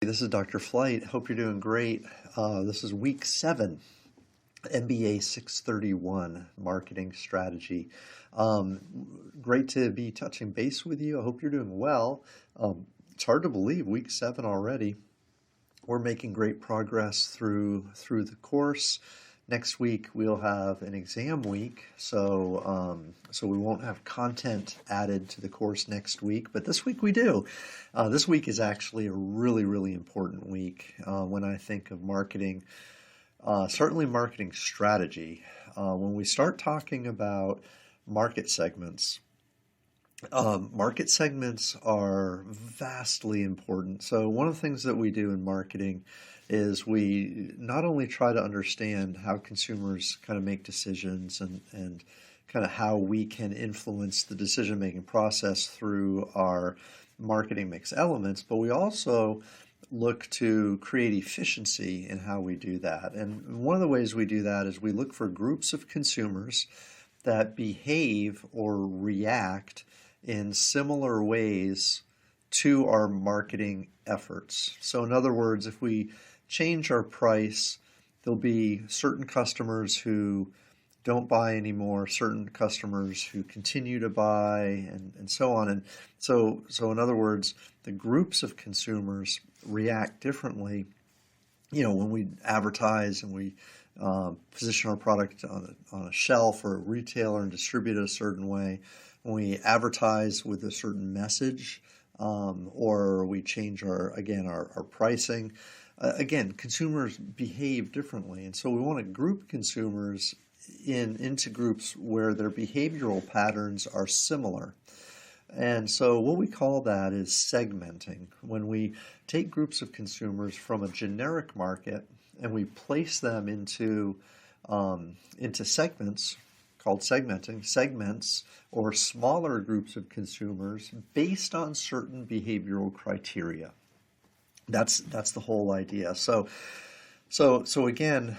This is Dr. Flight. Hope you're doing great. This is week 7, MBA 631, Marketing Strategy. Great to be touching base with you. I hope you're doing well. It's hard to believe, week 7 already. We're making great progress through the course. Next week we'll have an exam week, so we won't have content added to the course next week, but this week we do. This week is actually a really important week when I think of marketing, certainly marketing strategy. When we start talking about market segments are vastly important. So one of the things that we do in marketing is we not only try to understand how consumers kind of make decisions and kind of how we can influence the decision-making process through our marketing mix elements, but we also look to create efficiency in how we do that. And one of the ways we do that is we look for groups of consumers that behave or react in similar ways to our marketing efforts. So in other words, if we change our price, there'll be certain customers who don't buy anymore, certain customers who continue to buy, and so on. And so in other words, the groups of consumers react differently. When we advertise and we position our product on a shelf or a retailer and distribute it a certain way, when we advertise with a certain message, or we change our pricing, again, consumers behave differently. And so we want to group consumers into groups where their behavioral patterns are similar. And so what we call that is segmenting. When we take groups of consumers from a generic market and we place them into segments called segments or smaller groups of consumers based on certain behavioral criteria. That's the whole idea. So again,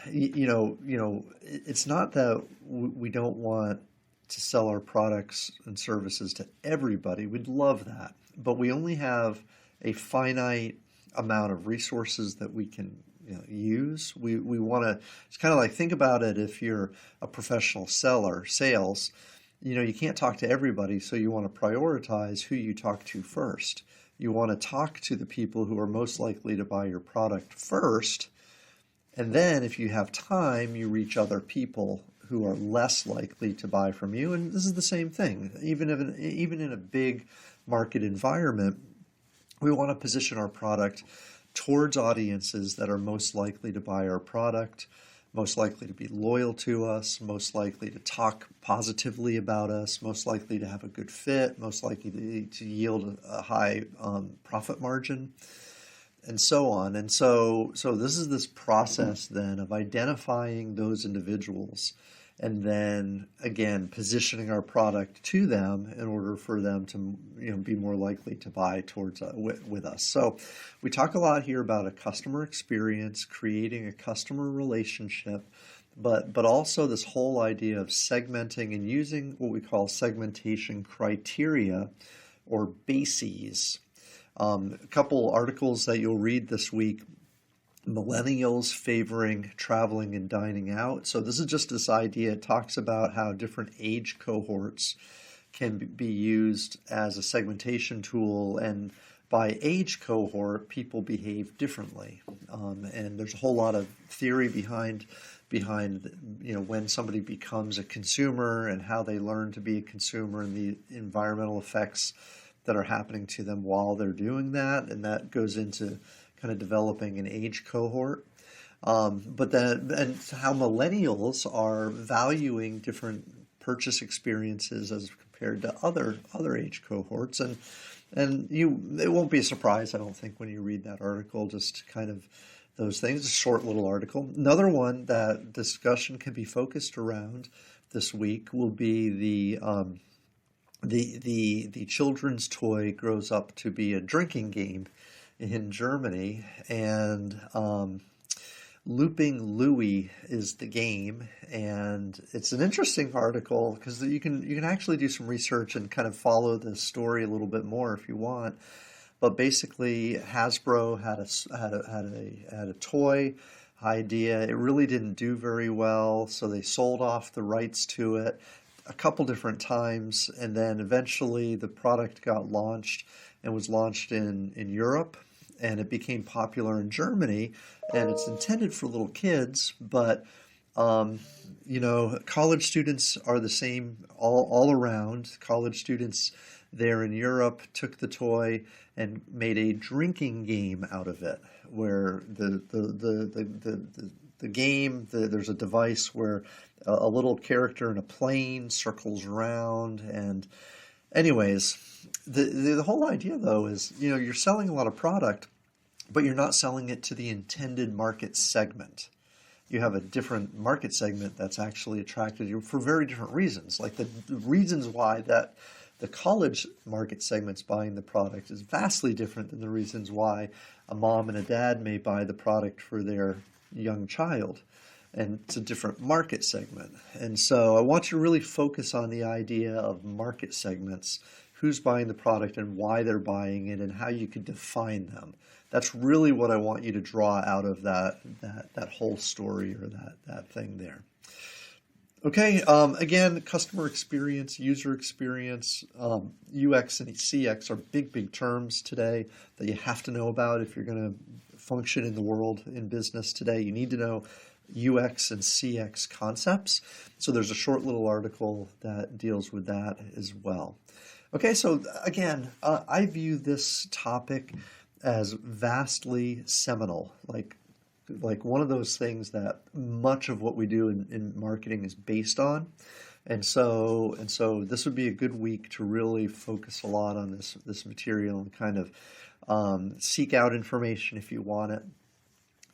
it's not that we don't want to sell our products and services to everybody. We'd love that, but we only have a finite amount of resources that we can use. We want to, it's kind of like, think about it, if you're a professional sales, you can't talk to everybody, so you want to prioritize who you talk to first. You want to talk to the people who are most likely to buy your product first, and then if you have time, you reach other people who are less likely to buy from you. And this is the same thing. Even in a big market environment, we want to position our product towards audiences that are most likely to buy our product, most likely to be loyal to us, most likely to talk positively about us, most likely to have a good fit, most likely to yield a high profit margin, and so on. And so this is this process then of identifying those individuals and then, again, positioning our product to them in order for them to be more likely to buy towards with us. So we talk a lot here about a customer experience, creating a customer relationship, but also this whole idea of segmenting and using what we call segmentation criteria or bases. A couple articles that you'll read this week: millennials favoring traveling and dining out. So this is just this idea. It talks about how different age cohorts can be used as a segmentation tool, and by age cohort, people behave differently. And there's a whole lot of theory behind when somebody becomes a consumer and how they learn to be a consumer and the environmental effects that are happening to them while they're doing that, and that goes into kind of developing an age cohort. But then, and how millennials are valuing different purchase experiences as compared to other age cohorts. And it won't be a surprise, I don't think, when you read that article, just kind of those things. A short little article. Another one that discussion can be focused around this week will be the children's toy grows up to be a drinking game in Germany, and Looping Louie is the game, and it's an interesting article because you can actually do some research and kind of follow the story a little bit more if you want. but basically Hasbro had a toy idea. It really didn't do very well, so they sold off the rights to it a couple different times, and then eventually the product got launched and was launched in Europe, and it became popular in Germany, and it's intended for little kids, but um, college students are the same all around. College students there in Europe took the toy and made a drinking game out of it, where the game, there's a device where a little character in a plane circles around. And anyways, the whole idea though is, you're selling a lot of product, but you're not selling it to the intended market segment. You have a different market segment that's actually attracted you for very different reasons. Like the reasons why that the college market segment's buying the product is vastly different than the reasons why a mom and a dad may buy the product for their young child. And it's a different market segment. And so I want you to really focus on the idea of market segments, who's buying the product and why they're buying it, and how you could define them. That's really what I want you to draw out of that whole story, or that thing there. Okay, again, customer experience, user experience, UX and CX are big terms today that you have to know about if you're going to function in the world in business today. You need to know UX and CX concepts. So there's a short little article that deals with that as well. Okay, so again, I view this topic as vastly seminal, like one of those things that much of what we do in marketing is based on. And so this would be a good week to really focus a lot on this material and kind of seek out information if you want it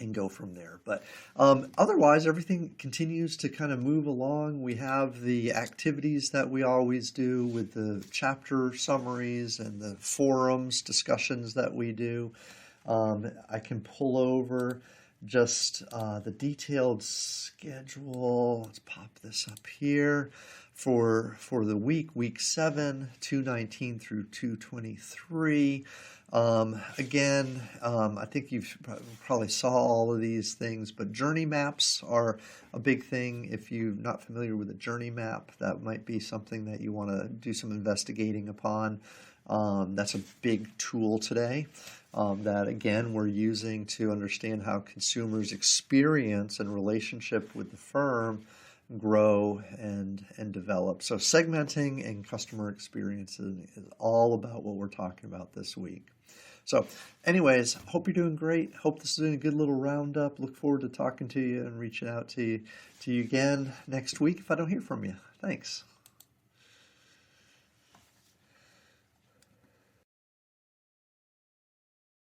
and go from there. But otherwise, everything continues to kind of move along. We have the activities that we always do with the chapter summaries and the forums discussions that we do. I can pull over just the detailed schedule. Let's pop this up here for the week 7, 219 through 223. Again, I think you've probably saw all of these things, but journey maps are a big thing. If you're not familiar with a journey map, that might be something that you want to do some investigating upon. That's a big tool today that, again, we're using to understand how consumers' experience and relationship with the firm grow and develop. So segmenting and customer experience is all about what we're talking about this week. So anyways, hope you're doing great. Hope this has been a good little roundup. Look forward to talking to you and reaching out to you again next week if I don't hear from you. Thanks.